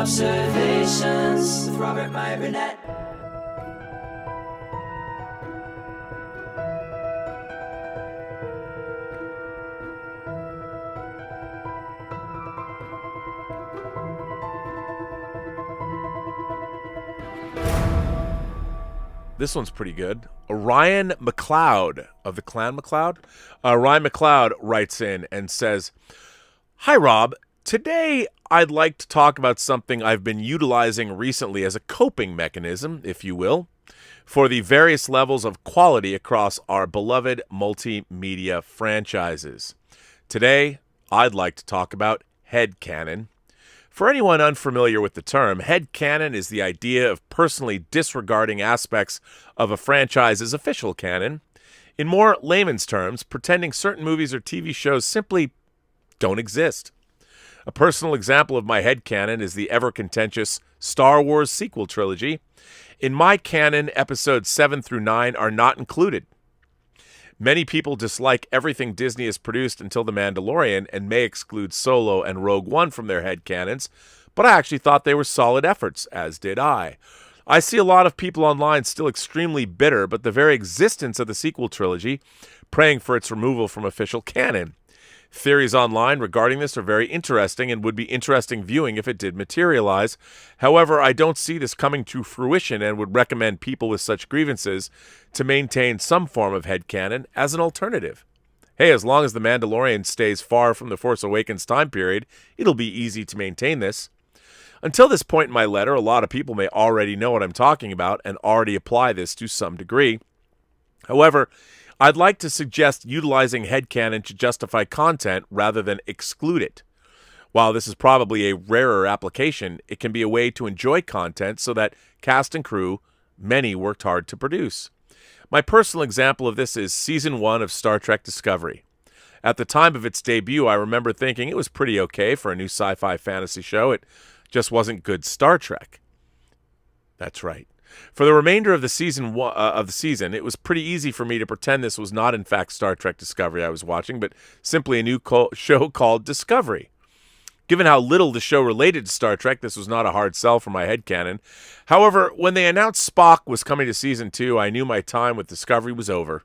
Robservations with Robert Meyer Burnett. This one's pretty good. Ryan McLeod of the Clan McLeod. Ryan McLeod writes in and says, "Hi, Rob. Today, I'd like to talk about something I've been utilizing recently as a coping mechanism, if you will, for the various levels of quality across our beloved multimedia franchises. Today, I'd like to talk about headcanon. For anyone unfamiliar with the term, headcanon is the idea of personally disregarding aspects of a franchise's official canon. In more layman's terms, pretending certain movies or TV shows simply don't exist. A personal example of my headcanon is the ever-contentious Star Wars sequel trilogy. In my canon, episodes 7 through 9 are not included. Many people dislike everything Disney has produced until The Mandalorian and may exclude Solo and Rogue One from their headcanons, but I actually thought they were solid efforts, as did I. I see a lot of people online still extremely bitter, but the very existence of the sequel trilogy, praying for its removal from official canon. Theories online regarding this are very interesting and would be interesting viewing if it did materialize. However, I don't see this coming to fruition and would recommend people with such grievances to maintain some form of headcanon as an alternative. Hey, as long as The Mandalorian stays far from the Force Awakens time period, it'll be easy to maintain this. Until this point in my letter, a lot of people may already know what I'm talking about and already apply this to some degree. However, I'd like to suggest utilizing headcanon to justify content rather than exclude it. While this is probably a rarer application, it can be a way to enjoy content so that cast and crew, many worked hard to produce. My personal example of this is Season 1 of Star Trek Discovery. At the time of its debut, I remember thinking it was pretty okay for a new sci-fi fantasy show. It just wasn't good Star Trek. That's right. For the remainder of the season, it was pretty easy for me to pretend this was not in fact Star Trek Discovery I was watching, but simply a new show called Discovery. Given how little the show related to Star Trek, this was not a hard sell for my headcanon. However, when they announced Spock was coming to Season 2, I knew my time with Discovery was over,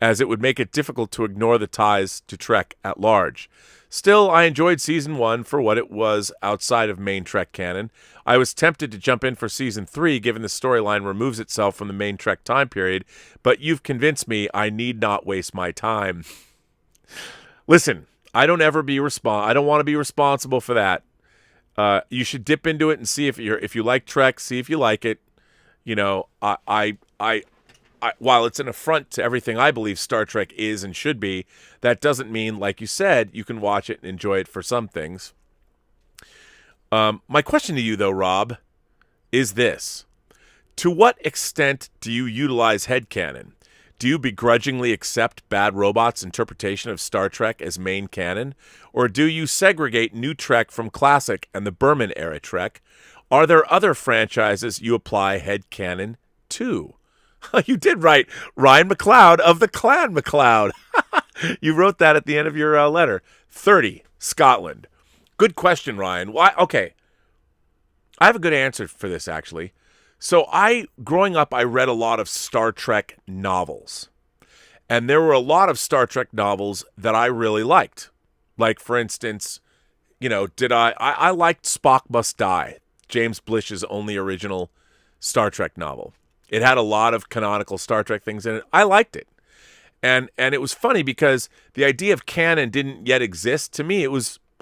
as it would make it difficult to ignore the ties to Trek at large. Still, I enjoyed Season 1 for what it was outside of main Trek canon. I was tempted to jump in for Season 3, given the storyline removes itself from the main Trek time period, but you've convinced me I need not waste my time. Listen, I don't want to be responsible for that. You should dip into it and see if you like Trek, see if you like it. You know, while it's an affront to everything I believe Star Trek is and should be, that doesn't mean, like you said, you can watch it and enjoy it for some things. My question to you, though, Rob, is this. To what extent do you utilize headcanon? Do you begrudgingly accept Bad Robot's interpretation of Star Trek as main canon? Or do you segregate new Trek from classic and the Berman-era Trek? Are there other franchises you apply headcanon to? You did write Ryan McLeod of the Clan McLeod. You wrote that at the end of your letter. 30, Scotland. Good question, Ryan. Why? Okay. I have a good answer for this, actually. So growing up, I read a lot of Star Trek novels. And there were a lot of Star Trek novels that I really liked. Like, for instance, I liked Spock Must Die, James Blish's only original Star Trek novel. It had a lot of canonical Star Trek things in it. I liked it. And it was funny because the idea of canon didn't yet exist. To me,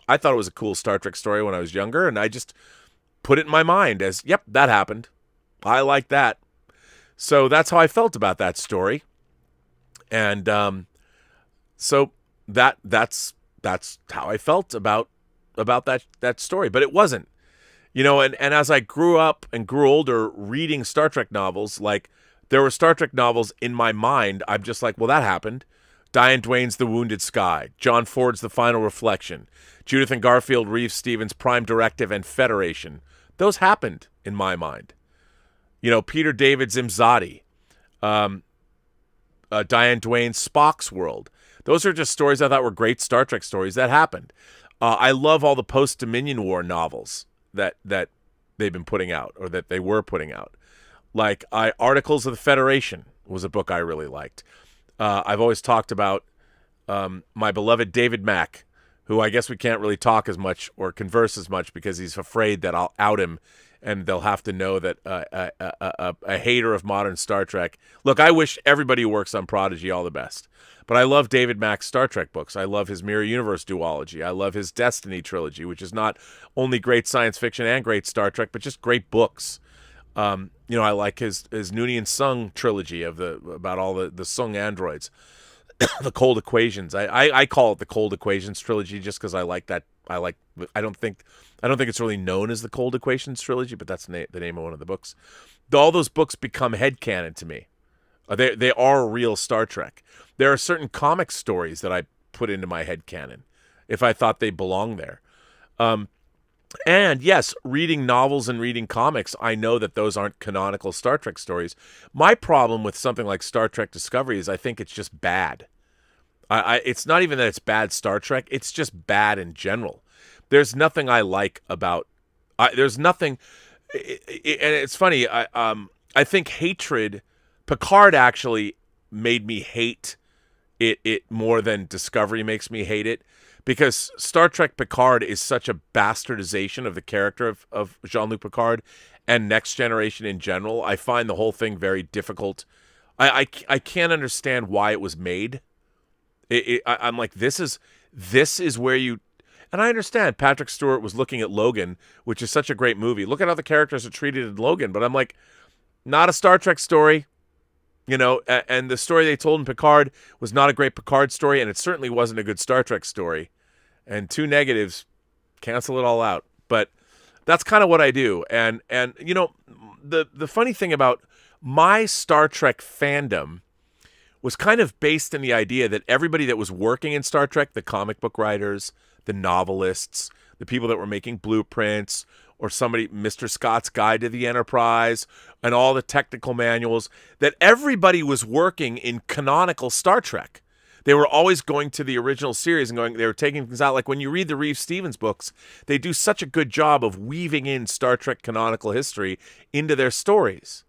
I thought it was a cool Star Trek story when I was younger, and I just put it in my mind as, yep, that happened. I like that. So that's how I felt about that story. And so that's how I felt about that story. But it wasn't. And as I grew up and grew older reading Star Trek novels, like there were Star Trek novels in my mind, I'm just like, well, that happened. Diane Duane's The Wounded Sky, John Ford's The Final Reflection, Judith and Garfield Reeves Stevens' Prime Directive and Federation. Those happened in my mind. Peter David's Imzadi, Diane Duane's Spock's World. Those are just stories I thought were great Star Trek stories that happened. I love all the post-Dominion War novels that they've been putting out, or that they were putting out. Like Articles of the Federation was a book I really liked. I've always talked about my beloved David Mack, who I guess we can't really talk as much or converse as much because he's afraid that I'll out him and they'll have to know that a hater of modern Star Trek. Look, I wish everybody who works on Prodigy all the best. But I love David Mack's Star Trek books. I love his Mirror Universe duology. I love his Destiny trilogy, which is not only great science fiction and great Star Trek, but just great books. I like his Noonien Sung trilogy about all the Sung androids, the Cold Equations. I call it the Cold Equations trilogy just because I like that. I don't think it's really known as the Cold Equations trilogy, but that's the name of one of the books. All those books become headcanon to me. They are real Star Trek. There are certain comic stories that I put into my headcanon if I thought they belonged there. And yes, reading novels and reading comics, I know that those aren't canonical Star Trek stories. My problem with something like Star Trek Discovery is I think it's just bad. It's not even that it's bad Star Trek. It's just bad in general. There's nothing I like about. There's nothing, and it's funny. I think hatred. Picard actually made me hate it more than Discovery makes me hate it, because Star Trek Picard is such a bastardization of the character of Jean-Luc Picard and Next Generation in general. I find the whole thing very difficult. I can't understand why it was made. I'm like, this is where you. And I understand Patrick Stewart was looking at Logan, which is such a great movie. Look at how the characters are treated in Logan. But I'm like, not a Star Trek story. And the story they told in Picard was not a great Picard story, and it certainly wasn't a good Star Trek story. And two negatives, cancel it all out. But that's kind of what I do. And the funny thing about my Star Trek fandom was kind of based in the idea that everybody that was working in Star Trek, the comic book writers, the novelists, the people that were making blueprints, or somebody, Mr. Scott's Guide to the Enterprise, and all the technical manuals, that everybody was working in canonical Star Trek. They were always going to the original series and they were taking things out. Like when you read the Reeve Stevens books, they do such a good job of weaving in Star Trek canonical history into their stories.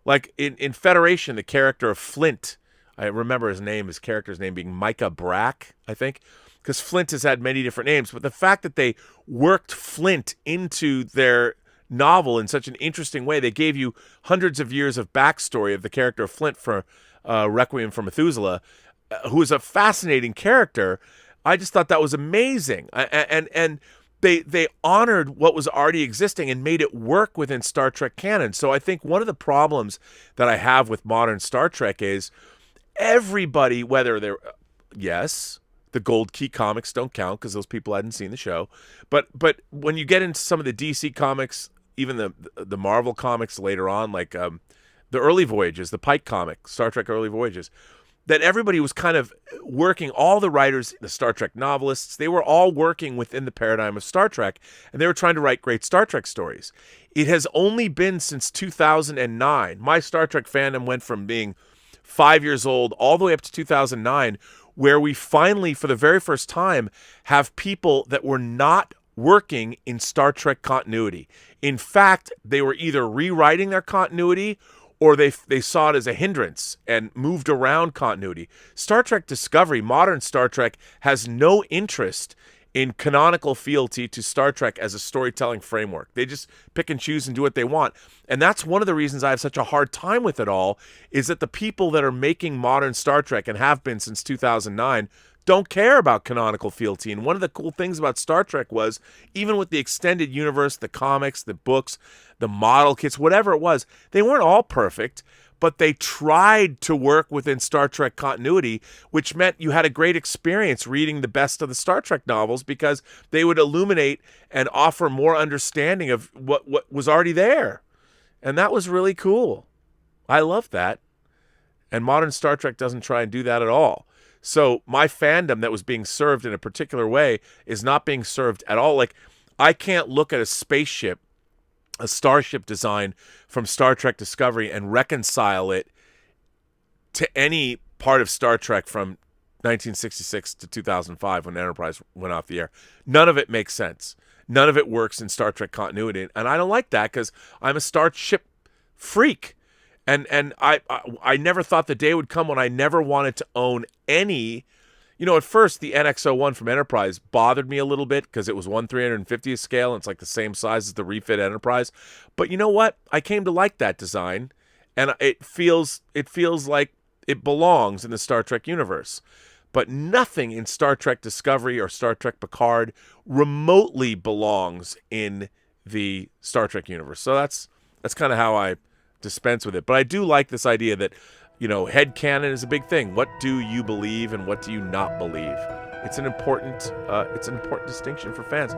Like in Federation, the character of Flint, I remember his character's name being Micah Brack, I think, because Flint has had many different names. But the fact that they worked Flint into their novel in such an interesting way, they gave you hundreds of years of backstory of the character of Flint for Requiem for Methuselah, who is a fascinating character. I just thought that was amazing. And they honored what was already existing and made it work within Star Trek canon. So I think one of the problems that I have with modern Star Trek is everybody, whether they're, yes, the Gold Key comics don't count because those people hadn't seen the show. But when you get into some of the DC comics, even the Marvel comics later on, like the early Voyages, the Pike comic, Star Trek Early Voyages, that everybody was kind of working, all the writers, the Star Trek novelists, they were all working within the paradigm of Star Trek, and they were trying to write great Star Trek stories. It has only been since 2009. My Star Trek fandom went from being 5 years old all the way up to 2009, where we finally, for the very first time, have people that were not working in Star Trek continuity. In fact, they were either rewriting their continuity or they saw it as a hindrance and moved around continuity. Star Trek Discovery, modern Star Trek, has no interest in canonical fealty to Star Trek as a storytelling framework. They just pick and choose and do what they want. And that's one of the reasons I have such a hard time with it all, is that the people that are making modern Star Trek, and have been since 2009, don't care about canonical fealty. And one of the cool things about Star Trek was, even with the extended universe, the comics, the books, the model kits, whatever it was, they weren't all perfect, but they tried to work within Star Trek continuity, which meant you had a great experience reading the best of the Star Trek novels because they would illuminate and offer more understanding of what was already there. And that was really cool. I love that. And modern Star Trek doesn't try and do that at all. So my fandom that was being served in a particular way is not being served at all. Like, I can't look at a spaceship, a starship design from Star Trek Discovery and reconcile it to any part of Star Trek from 1966 to 2005 when Enterprise went off the air. None of it makes sense. None of it works in Star Trek continuity, and I don't like that because I'm a Starship freak, and I never thought the day would come when I never wanted to own any. At first the NX-01 from Enterprise bothered me a little bit because it was 1/350th scale and it's like the same size as the refit Enterprise. But you know what? I came to like that design, and it feels like it belongs in the Star Trek universe. But nothing in Star Trek Discovery or Star Trek Picard remotely belongs in the Star Trek universe. So that's kind of how I dispense with it. But I do like this idea that, head canon is a big thing. What do you believe and what do you not believe? It's an important distinction for fans.